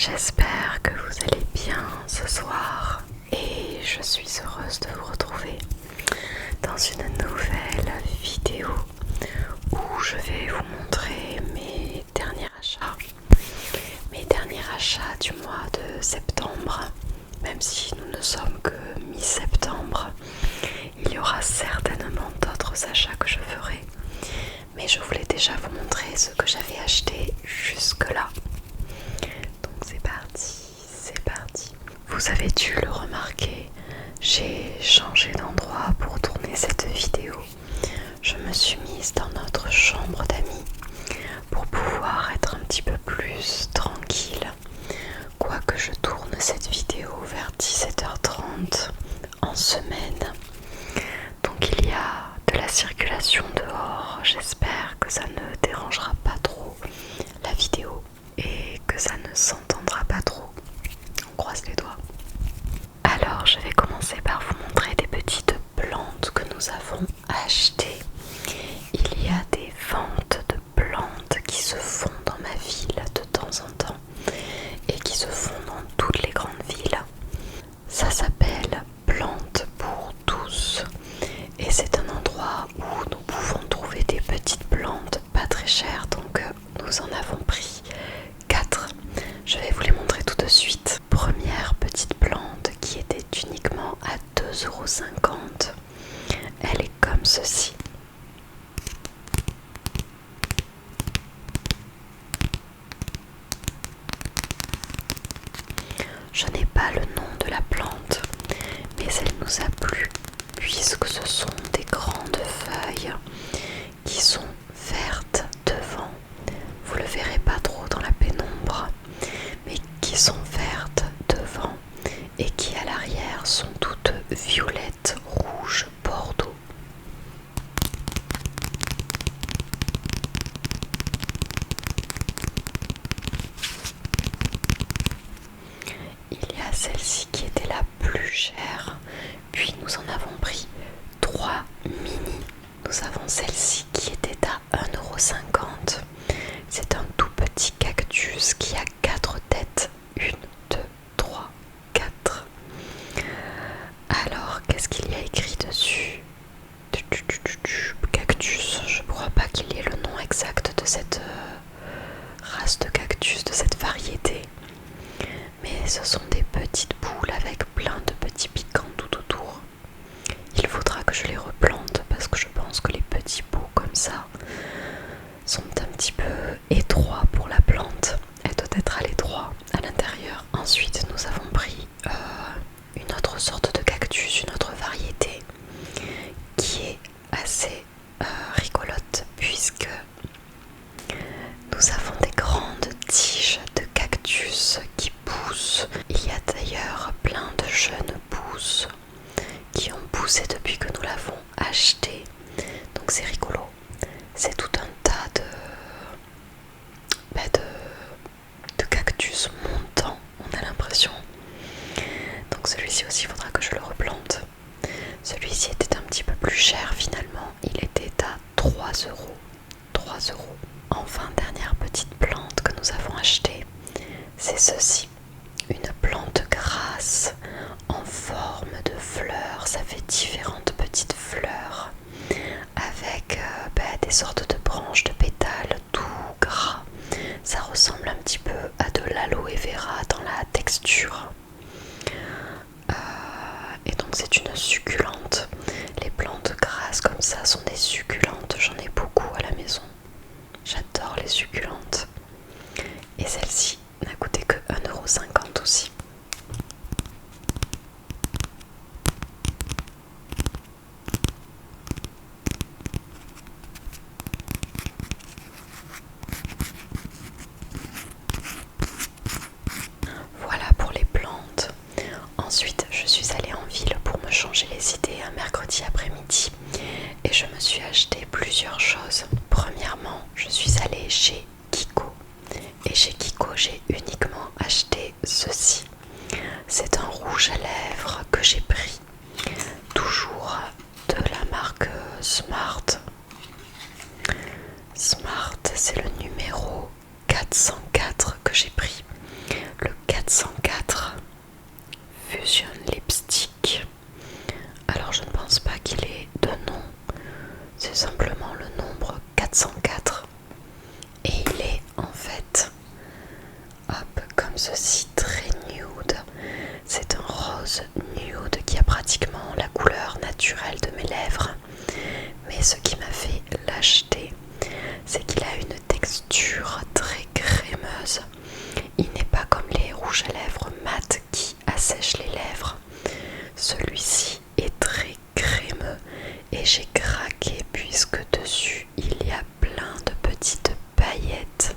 J'espère que vous allez bien ce soir et je suis heureuse de vous retrouver dans une nouvelle vidéo où je vais vous montrer mes derniers achats du mois de septembre. Même si nous ne sommes que mi-septembre, il y aura certainement d'autres achats que je ferai, mais je voulais déjà vous montrer ce que j'avais acheté jusque là. Donc c'est parti. Vous avez dû le remarquer, j'ai changé d'endroit pour tourner cette vidéo. Je me suis mise dans notre chambre d'amis pour pouvoir être un petit peu plus tranquille. Quoique je tourne cette vidéo vers 17h30 en semaine. Donc il y a de la circulation dehors. J'espère que ça ne dérangera pas trop la vidéo et que ça ne s'entendra pas trop. On croise les doigts. Alors je vais commencer par vous montrer des petites plantes que nous avons achetées. Il y a des ventes de plantes qui se font dans ma ville de temps en temps et qui se font dans toutes les grandes villes. Ça s'appelle Plantes pour tous et c'est un endroit où nous pouvons trouver des petites plantes pas très chères, donc nous en avons pris 4. Je vais vous les montrer tout de suite. Première petite plante qui était uniquement à 2,50 €. Elle est comme ceci. Je n'ai pas le nom de la plante, mais elle nous a plu puisque ce sont des grandes feuilles qui sont vertes devant. Vous le verrez pas trop dans la pénombre, mais qui sont vertes devant et qui à l'arrière sont toutes violettes, rouges, bordeaux. Il y a celle-ci qui était la plus chère, puis nous en avons pris 3 mini. Nous avons celle-ci qui était à 1,50 €. C'est un tout petit cactus qui a 4 têtes. 1, 2, 3, 4. Alors, qu'est-ce qu'il y a écrit dessus? Cactus, je ne crois pas qu'il y ait le nom exact de cette race de cactus, de cette variété. Mais ce sont des petites boules avec plein de petits piquants tout autour. Il faudra que je les replante parce que je pense que les petits bouts comme ça sont un petit peu étroits pour la plante. Elle doit être à l'étroit à l'intérieur. Ensuite, nous avons pris une autre sorte de cactus, une autre variété qui est assez rigolote puisque nous avons des grandes tiges de cactus qui poussent. Il y a d'ailleurs plein de jeunes pousses qui ont poussé depuis que nous l'avons acheté. Donc c'est rigolo. C'est tout un tas de cactus montants, on a l'impression. Donc celui-ci aussi, il faudra que je le replante. Celui-ci était un petit peu plus cher finalement. Il était à 3 €. 3 €. Enfin, dernière petite plante que nous avons achetée, c'est ceci. Une plante grasse en forme de fleurs. Ça fait différentes petites fleurs avec des sortes de branches de pétales tout gras. Ça ressemble un petit peu à de l'aloe vera dans la texture. Et donc c'est une succulente. Les plantes grasses comme ça sont des succulentes. J'en ai beaucoup à la maison. J'adore les succulentes. Et celle-ci n'a coûté que 1,50 € aussi. Voilà pour les plantes. Ensuite, je suis allée en ville pour me changer les idées un mercredi après-midi et je me suis acheté plusieurs choses. Premièrement, je suis allée chez Kiko et chez Kiko, j'ai uniquement acheté ceci. C'est un rouge à lèvres que j'ai pris, toujours de la marque Smart. Smart, c'est le numéro 404 que j'ai pris. Le aussi très nude. C'est un rose nude qui a pratiquement la couleur naturelle de mes lèvres. Mais ce qui m'a fait l'acheter, c'est qu'il a une texture très crémeuse. Il n'est pas comme les rouges à lèvres mat qui assèchent les lèvres. Celui-ci est très crémeux et j'ai craqué puisque dessus il y a plein de petites paillettes.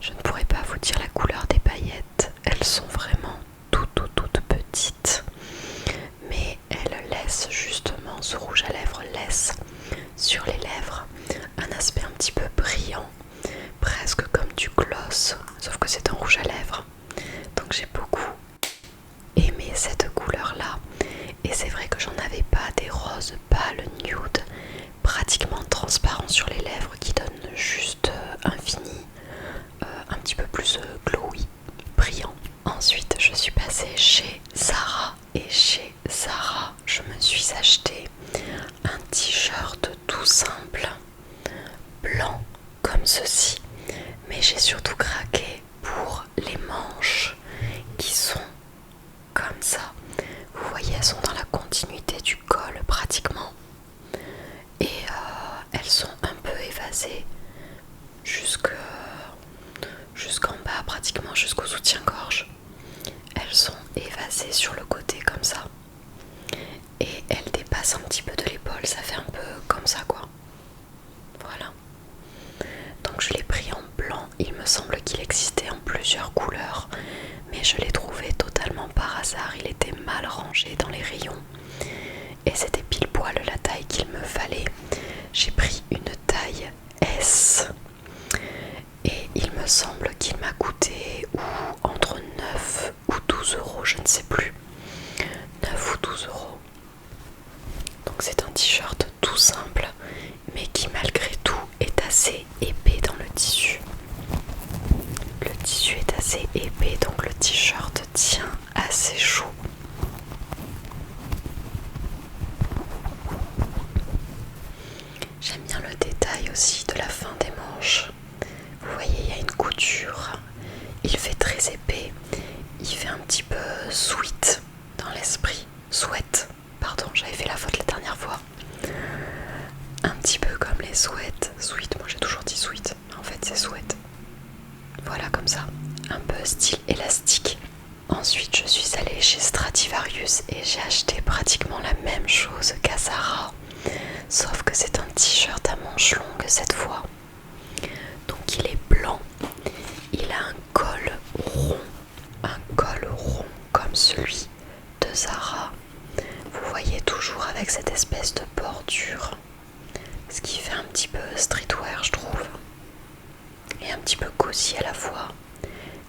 Je ne pourrais pas vous dire la couleur des paillettes, elles sont vraiment toutes petites, mais elles laissent justement, ce rouge à lèvres laisse sur les lèvres un aspect un petit peu brillant, presque comme du gloss, sauf que c'est un rouge à lèvres. Donc j'ai beaucoup aimé cette couleur là, et c'est vrai que j'en avais pas des roses pâles nude pratiquement transparents sur les lèvres qui donnent juste un fini un petit peu plus glowy, brillant. Ensuite je suis passée chez Zara, et chez Zara je me suis acheté un t-shirt tout simple blanc comme ceci, mais j'ai surtout craqué pour les manches qui sont comme ça. Vous voyez, elles sont dans la continuité du col pratiquement, et elles sont un peu évasées jusqu'en bas, pratiquement jusqu'au soutien-gorge. Elles sont évasées sur le côté comme ça, et elles dépassent un petit peu de l'épaule, ça fait un peu comme ça quoi. Voilà. Donc je l'ai pris en blanc, il me semble qu'il existait en plusieurs couleurs, mais je l'ai trouvé totalement par hasard, il était mal rangé dans les rayons et c'était pile poil la taille qu'il me fallait. J'ai pris une taille S et il me semble qu'il m'a coûté entre 9 ou 12 euros, je ne sais plus, 9 ou 12 euros. Donc c'est un t-shirt tout simple mais qui malgré tout est assez épais dans le tissu. Le tissu est assez épais, donc le t-shirt tient assez chaud. J'aime bien le détail aussi de la fin des manches. Vous voyez, il y a une couture, il fait très épais, il fait un petit peu sweat dans l'esprit. Sweat, pardon, j'avais fait la faute la dernière fois. Un petit peu comme les sweats. Sweat, moi j'ai toujours dit sweat, mais en fait c'est sweat. Voilà, comme ça, un peu style élastique. Ensuite je suis allée chez Stradivarius et j'ai acheté pratiquement la même chose qu'à Zara, sauf que c'est un t-shirt à manches longues cette fois. Donc il est blanc, il a un col rond comme celui de Zara. Vous voyez, toujours avec cette espèce de bordure, ce qui fait un petit peu streetwear je trouve, et un petit peu cosy à la fois.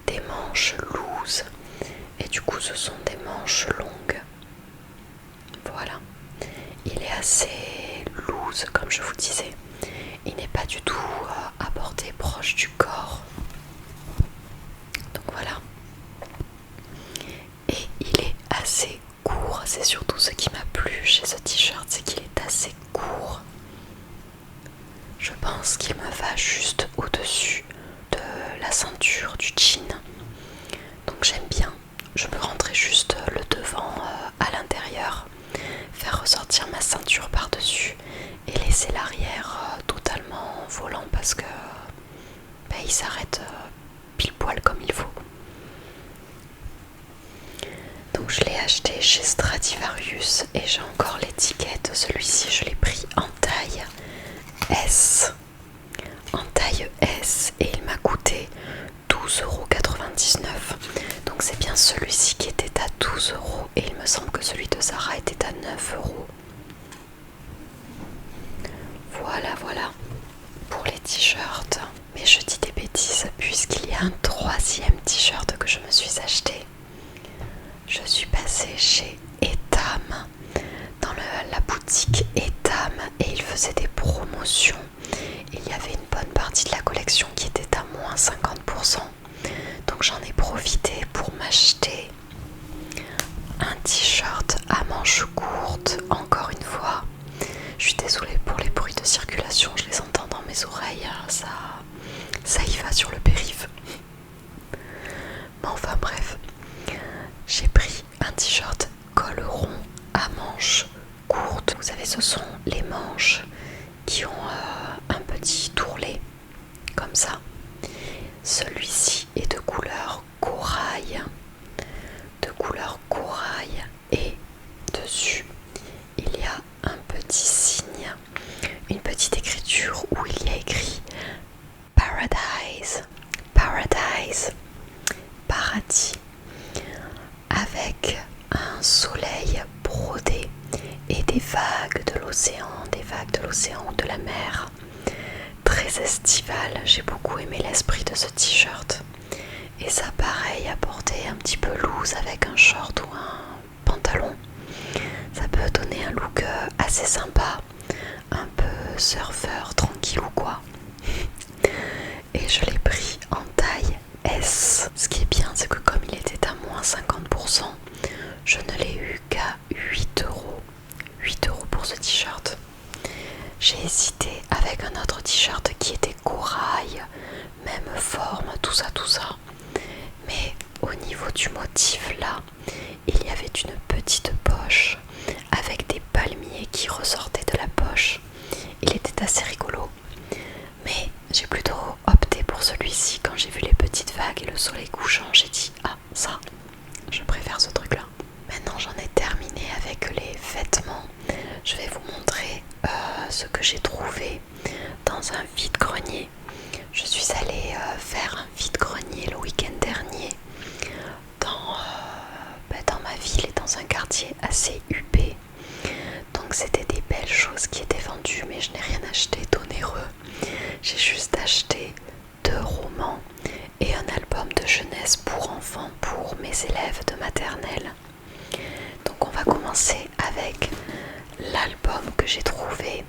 Des manches looses, et du coup ce sont des manches longues. Voilà, il est assez loose comme je vous disais, il n'est pas du tout à portée proche du corps. Donc voilà, et il est assez court, c'est surtout ce qui m'a plu chez ce t-shirt, c'est qu'il est assez court. Je pense qu'il me va juste au-dessus de la ceinture du jean, donc j'aime bien. Je peux rentrer juste le devant à l'intérieur, faire ressortir ma ceinture par-dessus et laisser l'arrière totalement volant parce que il s'arrête pile poil comme il faut. Donc je l'ai acheté chez Stradivarius et j'ai encore l'étiquette. Celui-ci je l'ai pris en taille S. En taille S et il m'a coûté 12,99 €. Donc c'est bien celui-ci qui était à 12 € et il me semble que celui de Zara était à 9 €. Voilà pour les t-shirts. Mais je dis des bêtises puisqu'il y a un troisième t-shirt que je me suis acheté. Je suis passée chez Etam, dans la boutique Etam, et ils faisaient des promotions. Il y avait une bonne partie de la collection qui était à moins 50%. Donc j'en ai profité pour m'acheter un t-shirt à manches courtes. Encore une fois, je suis désolée pour les bruits de circulation, je les entends dans mes oreilles, ça y va sur le périph'. Mais paradis avec un soleil brodé et des vagues de l'océan ou de la mer, très estival. J'ai beaucoup aimé l'esprit de ce t-shirt. Et ça, pareil, à porter un petit peu loose avec un short ou un pantalon, ça peut donner un look assez sympa, un peu surfeur tranquille ou quoi. Et je l'ai pris en taille S. Ce qui est bien, c'est que comme il était à moins 50%, je ne l'ai eu qu'à 8 euros. 8 euros pour ce t-shirt. J'ai hésité avec un autre t-shirt qui était corail, même forme, tout ça. Mais au niveau du motif là, il y avait une petite poche avec des palmiers qui ressortaient de la poche. Il était assez rigolo. Mais j'ai plutôt opté pour celui-ci quand j'ai vu les petites vagues et le soleil couchant. J'ai dit ah ça, je préfère ce truc là. Maintenant j'en ai terminé avec les vêtements. Je vais vous montrer ce que j'ai trouvé dans un vide-grenier. Je suis allée faire un vide-grenier le week-end dernier dans ma ville et dans un quartier assez huppé. Donc c'était des belles choses qui étaient vendues, mais je n'ai rien acheté d'onéreux. J'ai juste acheté 2 romans et un album de jeunesse pour enfants pour mes élèves de maternelle. Donc on va commencer avec l'album que j'ai trouvé,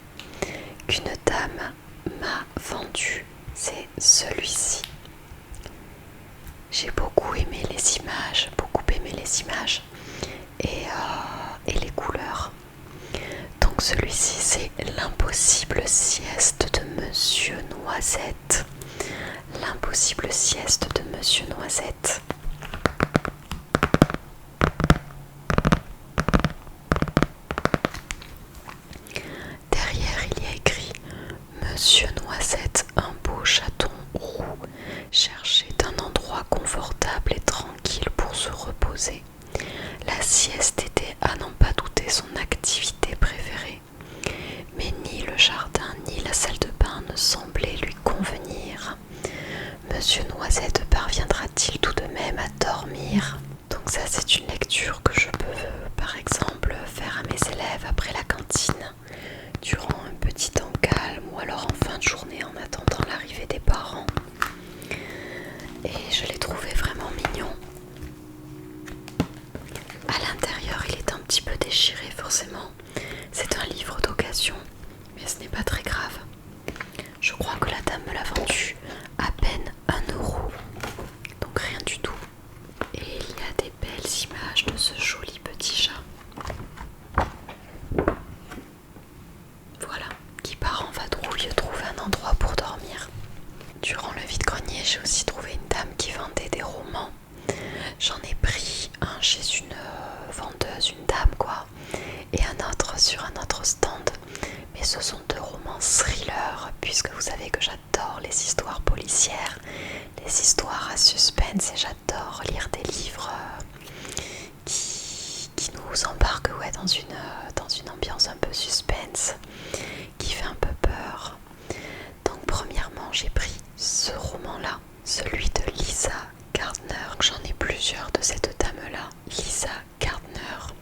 qu'une dame m'a vendu. C'est celui-ci. J'ai beaucoup aimé les images et les couleurs. Donc celui-ci, c'est l'impossible sieste de Monsieur Noisette. L'impossible sieste de Monsieur Noisette. Derrière, il y a écrit Monsieur Noisette, un beau chaton roux, cherchait un endroit confortable et tranquille pour se reposer. La sieste était à n'en pas douter son activité préférée. Mais ni le jardin ni la salle de bain ne semblaient lui convenir. Monsieur Noisette parviendra-t-il tout de même à dormir? Donc ça, c'est une lecture que je peux par exemple faire à mes élèves après la cantine, durant un petit temps calme ou alors en fin de journée en attendant l'arrivée des parents. Et je l'ai trouvé vraiment mignon. À l'intérieur, il est un petit peu déchiré forcément. C'est un livre d'occasion, mais ce n'est pas très grave. Je crois que la dame me l'a vendu à peine 1 euro, donc rien du tout. Et il y a des belles images de ce joli petit chat. Voilà, qui part en vadrouille trouver un endroit pour dormir. Durant le vide-grenier, j'ai aussi trouvé une dame qui vendait des romans. J'en ai pris un chez une vendeuse, une dame quoi, et un autre sur un autre stand. Mais ce sont 2 romans thrillers, puisque vous savez que j'adore les histoires policières, les histoires à suspense, et j'adore lire des livres qui nous embarquent dans une ambiance un peu suspense, qui fait un peu peur. Donc premièrement, j'ai pris ce roman-là, celui de Lisa Gardner. J'en ai plusieurs de cette dame-là, Lisa Gardner.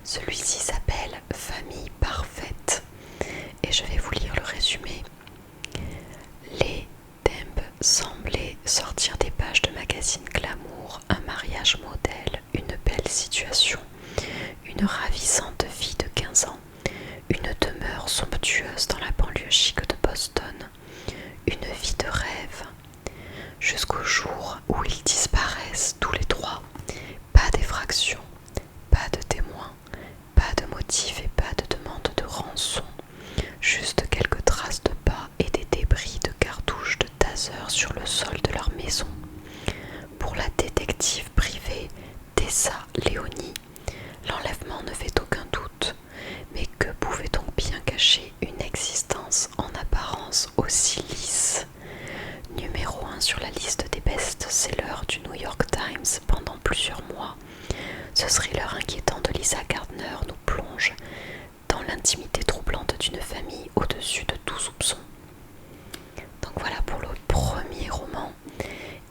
Celui-ci s'appelle Famille parfaite. Et je vais vous lire le résumé. Les Demb semblaient sortir des pages de magazine glamour, un mariage modèle, une belle situation, une ravissante fille de 15 ans, une demeure somptueuse dans la banlieue chic de Boston, une vie de rêve, jusqu'au jour où ils disparaissent tous les 3. Pas d'effraction, pas de témoin, pas de motif et pas de demande de rançon. Juste quelques traces de pas et des débris de cartouches de taser sur le sol de leur maison. Pour la détective privée Tessa Leoni, l'enlèvement ne fait aucun doute. Mais que pouvait donc bien cacher une existence en apparence aussi lisse? Numéro 1 sur la liste des best-sellers du New York Times pendant plusieurs mois, ce thriller inquiétant de Lisa Gardner nous plonge dans l'intimité troublante d'une famille au-dessus de tout soupçon. Donc voilà pour le premier roman.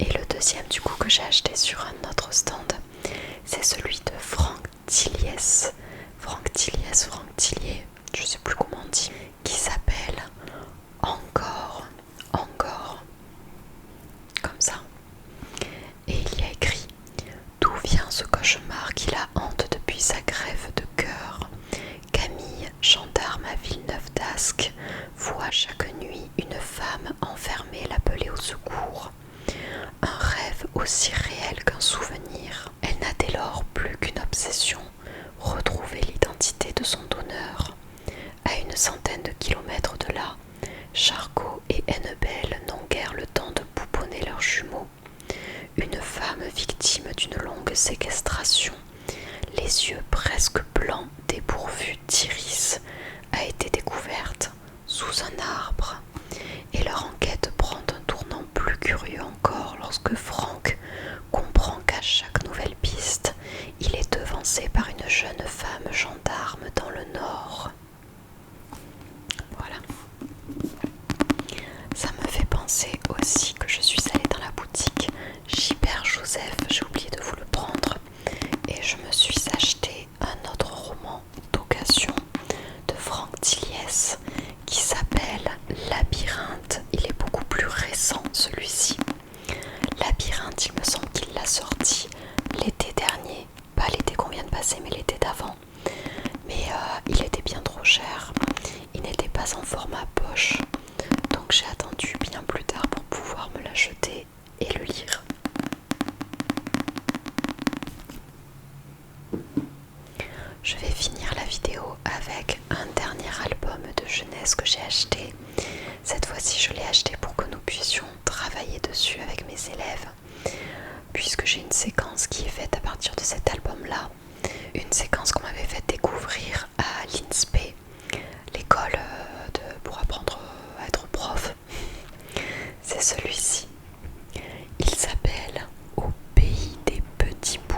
Et le deuxième du coup que que j'ai acheté sur un autre stand. C'est celui de Franck Tilliès. Franck Tillier, je sais plus comment on dit, qui s'appelle Encore, comme ça. Et il y a écrit: d'où vient ce cauchemar qui la hante depuis sa grève de cœur. Camille, gendarme à Villeneuve d'Ascq, voit chaque nuit une femme enfermée l'appeler au secours. Un rêve aussi réel qu'un souvenir. Elle n'a dès lors plus qu'une obsession: retrouver l'identité de son donneur. À une centaine de kilomètres de là, Charcot et Hennebelle n'ont guère le temps de pouponner leurs jumeaux. Une femme victime d'une longue séquestration, les yeux presque blancs dépourvus d'iris, a été découverte sous un arbre. Et leur enquête prend un tournant plus curieux encore lorsque Franck comprend qu'à chaque nouvelle piste, il est devancé par une jeune femme gendarme dans le Nord. Voilà. Ça me fait penser aussi que je suis allée dans la boutique Gilbert Joseph, j'ai oublié de vous le prendre, et je me suis acheté un autre roman d'occasion de Franck Tilliès qui s'appelle Labyrinthe. Il est beaucoup plus récent celui-ci. Labyrinthe, il me semble qu'il l'a sorti l'été dernier, pas l'été qu'on vient de passer mais l'été d'avant, mais il était bien trop cher, il n'était pas en format poche, donc j'ai attendu bien plus tard pour pouvoir me l'acheter et le lire. Je vais finir la vidéo avec un dernier album de jeunesse que j'ai acheté. Cette fois-ci, je l'ai acheté pour que nous puissions travailler dessus avec mes élèves, puisque j'ai une séquence qui est faite à partir de cet album-là. Une séquence qu'on m'avait fait découvrir à l'INSPE, l'école pour apprendre à être prof. C'est celui-ci. Il s'appelle Au pays des petits bouts.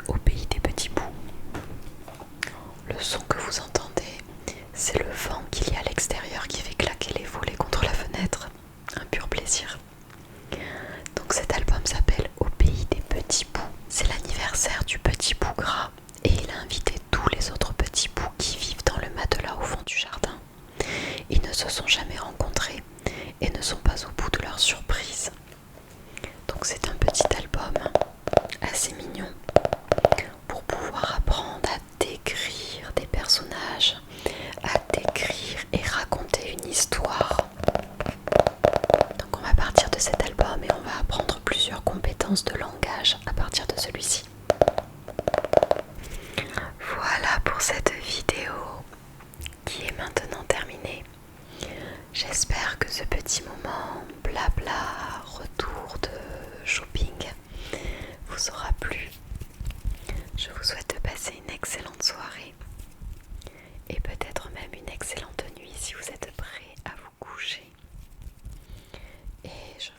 Au pays des petits bouts. Le son que vous entendez, c'est le vent qu'il y a à l'extérieur qui fait claquer les volets contre la fenêtre. Un pur plaisir. Donc cet album s'appelle Au pays des petits bouts. C'est l'anniversaire du petit bout gras et il a invité tous les autres petits bouts qui vivent dans le matelas au fond du jardin. Ils ne se sont jamais rencontrés et ne sont pas au bout de leur surprise. Donc c'est un petit album assez mignon pour pouvoir apprendre à décrire des personnages, à décrire et raconter une histoire. Donc on va partir de cet album et on va apprendre plusieurs compétences de langage à partir de celui-ci. Voilà pour cette vidéo qui est maintenant terminée. J'espère que ce petit moment blabla, retour de shopping vous aura plu. Je vous souhaite de passer une excellente soirée et peut-être même une excellente nuit si vous êtes prêts à vous coucher. Et je